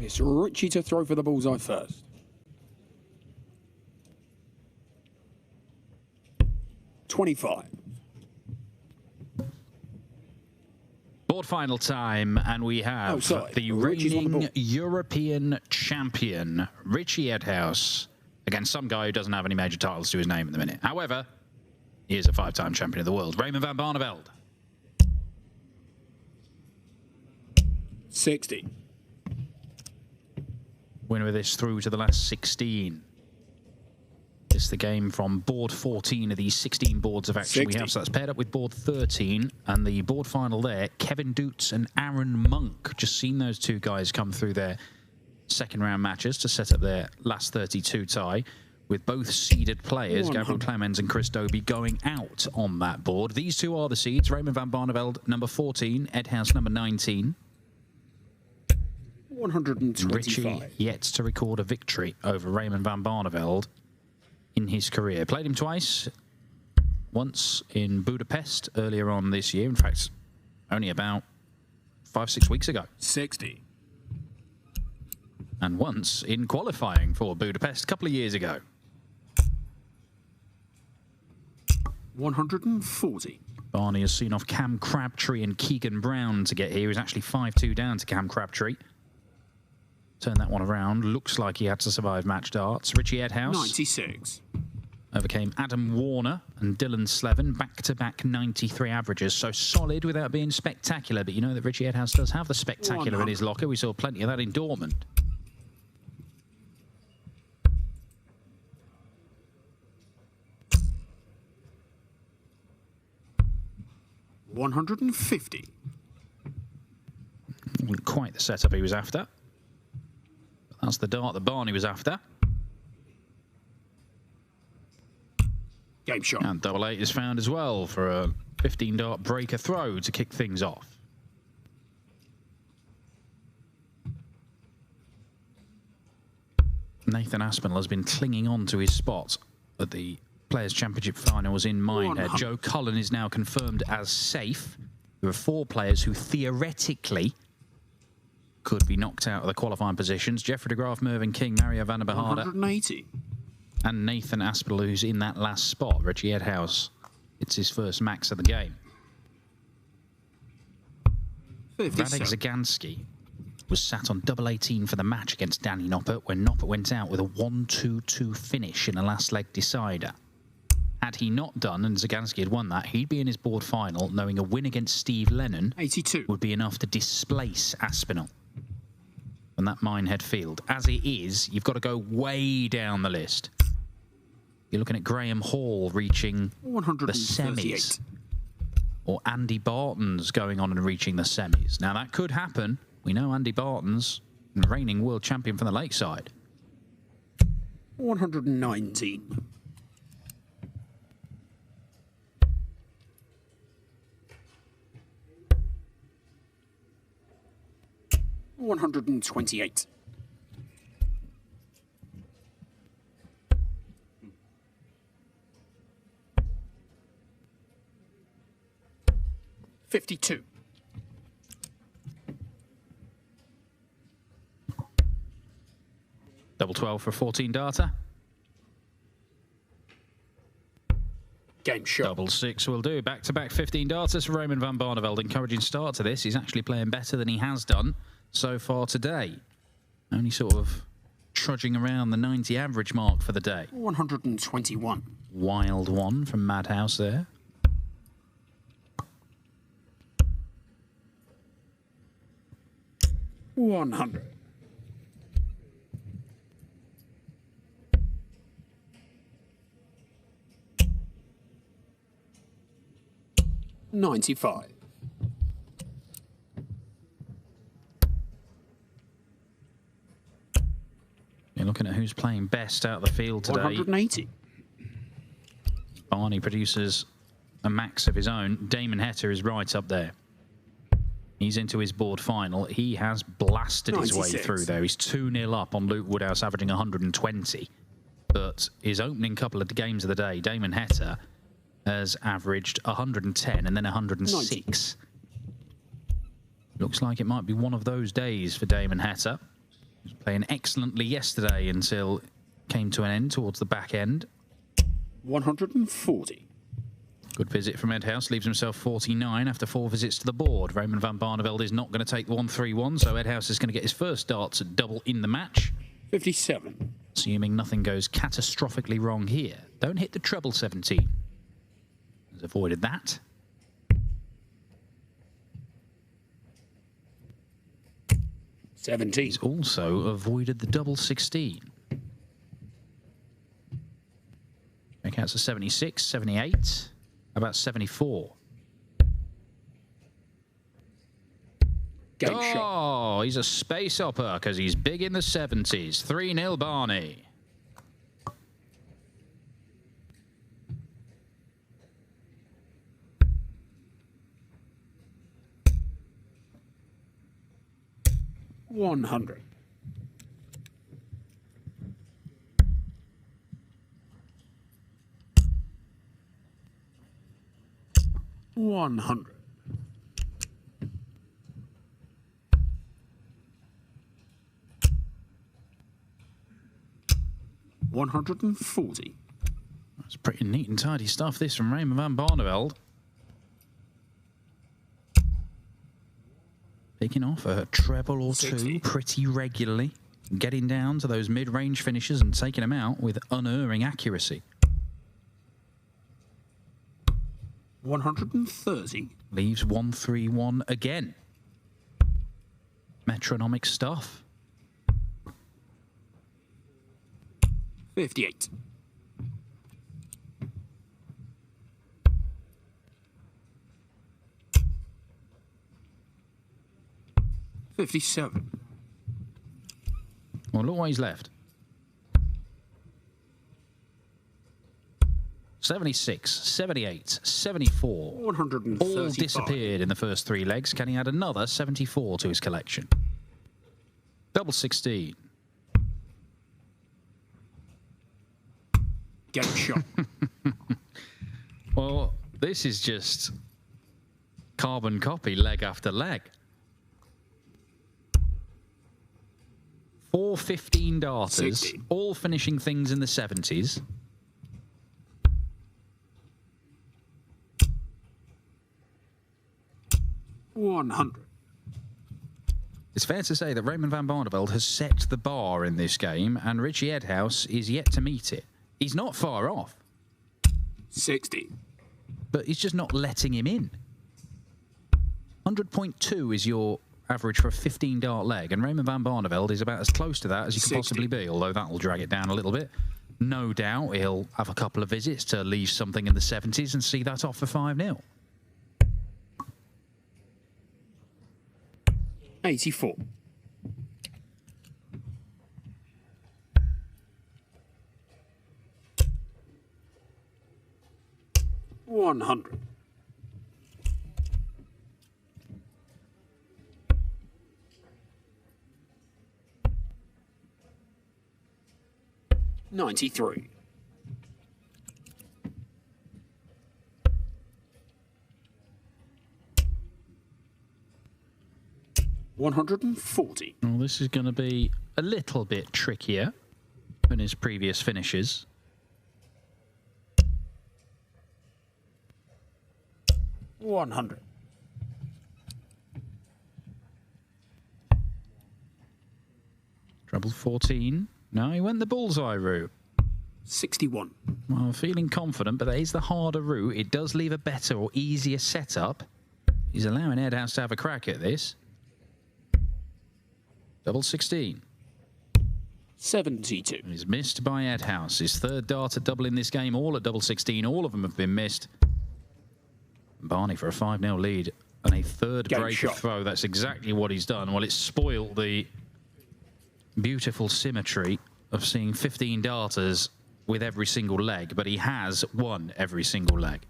It's Richie to throw for the bullseye first. $25. Board final time, and we have the reigning European champion, Richie Edhouse, against some guy who doesn't have any major titles to his name at the minute. However, he is a 5-time champion of the world, Raymond Van Barneveld. 60. Winner of this through to the last 16. This is the game from board 14 of these 16 boards of action 60. We have. So that's paired up with board 13 and the board final there, Kevin Doots and Aaron Monk. Just seen those two guys come through their second round matches to set up their last 32 tie, with both seeded players, Gabriel Clemens and Chris Dobie, going out on that board. These two are the seeds. Raymond Van Barneveld, number 14, Edhouse, number 19. 125. Richie yet to record a victory over Raymond Van Barneveld in his career. Played him twice. Once in Budapest earlier on this year. In fact, only about 5-6 weeks ago. 60. And once in qualifying for Budapest a couple of years ago. 140. Barney has seen off Cam Crabtree and Keegan Brown to get here. He's actually 5-2 down to Cam Crabtree. Turn that one around. Looks like he had to survive match darts. Richie Edhouse 96. Overcame Adam Warner and Dylan Slevin. Back-to-back 93 averages. So solid without being spectacular. But you know that Richie Edhouse does have the spectacular in his locker. We saw plenty of that in Dortmund. $150. Wasn't quite the setup he was after. That's the dart that Barney was after. Game shot. And double 8 is found as well for a 15 dart breaker throw to kick things off. Nathan Aspinall has been clinging on to his spot at the Players' Championship finals in Minehead. Joe Cullen is now confirmed as safe. There are 4 players who theoretically could be knocked out of the qualifying positions. Jeffrey de Graaf, Mervyn King, Mario van der Beharde. 180. And Nathan Aspinall, who's in that last spot. Richie Edhouse. It's his first max of the game. 57. Radek Zagansky was sat on double 18 for the match against Danny Noppert when Noppert went out with a 1-2-2 finish in a last leg decider. Had he not done, and Zagansky had won that, he'd be in his board final, knowing a win against Steve Lennon 82 would be enough to displace Aspinall on that Minehead field. As it is, you've got to go way down the list. You're looking at Graham Hall reaching the semis, or Andy Barton's going on and reaching the semis. Now that could happen. We know Andy Barton's the reigning world champion from the Lakeside. 119. $128. $52. Double 12 for 14 data. Game shot. Double 6 will do. Back-to-back 15 darters for Raymond Van Barneveld. Encouraging start to this. He's actually playing better than he has done so far today. Only sort of trudging around the 90 average mark for the day. 121. Wild one from Madhouse there. $100. $95. You're looking at who's playing best out of the field today. 180. Barney produces a max of his own. Damon Heta is right up there. He's into his board final. He has blasted 96. His way through there. He's 2-0 up on Luke Woodhouse, averaging 120. But his opening couple of games of the day, Damon Heta has averaged 110 and then 106. 90. Looks like it might be one of those days for Damon Heta. He was playing excellently yesterday until it came to an end towards the back end. 140. Good visit from Edhouse, leaves himself 49 after 4 visits to the board. Raymond Van Barneveld is not going to take the 1-3-1, so Edhouse is going to get his first darts at double in the match. 57. Assuming nothing goes catastrophically wrong here. Don't hit the treble 17. Has avoided that. He's also avoided the double 16. Make out to 76, 78. How about 74? Oh, he's a space hopper because he's big in the 70s. 3-0 Barney. $100. 100. 140. That's pretty neat and tidy stuff, this from Raymond Van Barneveld. Picking off a treble or 2 pretty regularly. Getting down to those mid-range finishes and taking them out with unerring accuracy. 130. Leaves 1-3-1 again. Metronomic stuff. 58. 57. Well, look what he's left. 76, 78, 74. 135. All disappeared in the first 3 legs. Can he add another 74 to his collection? Double 16. Game shot. Well, this is just carbon copy leg after leg. 4 15 darters, 60. all finishing things in the 70s. $100. It's fair to say that Raymond Van Barneveld has set the bar in this game, and Richie Edhouse is yet to meet it. He's not far off. 60. But he's just not letting him in. 100.2 is your average for a 15-dart leg, and Raymond Van Barneveld is about as close to that as you can possibly be, although that will drag it down a little bit. No doubt he'll have a couple of visits to leave something in the 70s and see that off for 5-0. 84. 100. 93. 140. Well, this is going to be a little bit trickier than his previous finishes. $100. Treble 14. No, he went the bullseye route. 61. Well, feeling confident, but that is the harder route. It does leave a better or easier setup. He's allowing Edhouse to have a crack at this. Double 16. 72. He's missed by Edhouse. His third dart at double in this game, all at double 16. All of them have been missed. Barney for a 5-0 lead and a third break of throw. That's exactly what he's done. Well, it's spoiled the beautiful symmetry of seeing 15 darters with every single leg, but he has won every single leg.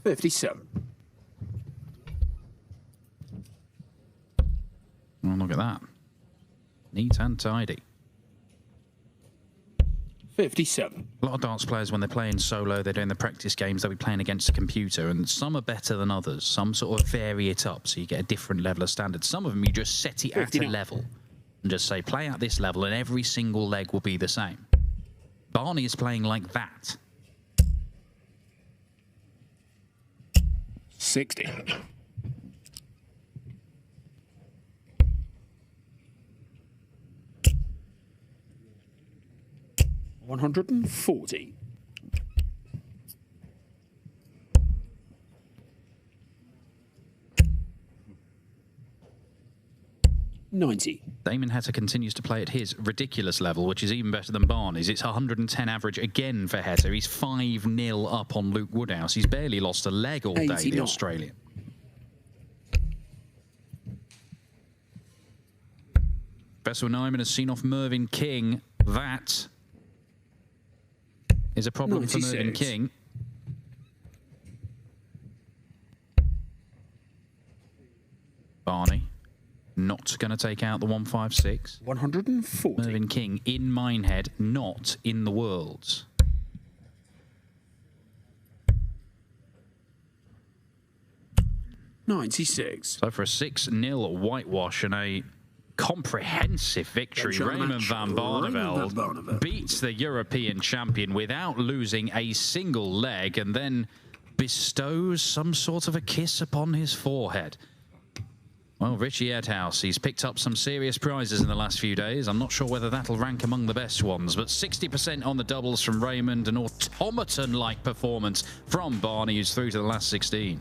$57. Oh, look at that. Neat and tidy. 57. A lot of darts players, when they're playing solo, they're doing the practice games, they'll be playing against a computer, and some are better than others. Some sort of vary it up, so you get a different level of standard. Some of them, you just set it at a 59. level and just say, play at this level, and every single leg will be the same. Barney is playing like that. 60. 140. 90. Damon Heta continues to play at his ridiculous level, which is even better than Barney's. It's 110 average again for Heta. He's 5-0 up on Luke Woodhouse. He's barely lost a leg all day, 89. the Australian. Vessel Nyman has seen off Mervyn King. That is a problem 96. for Mervyn King. Barney not going to take out the 156. 140. Mervyn King in Minehead, not in the Worlds. $96. So for a 6-0 whitewash and a comprehensive victory, Raymond Van Barneveld beats the European champion without losing a single leg, and then bestows some sort of a kiss upon his forehead. Well, Richie Edhouse, he's picked up some serious prizes in the last few days. I'm not sure whether that'll rank among the best ones, but 60% on the doubles from Raymond, an automaton-like performance from Barney, who's through to the last 16.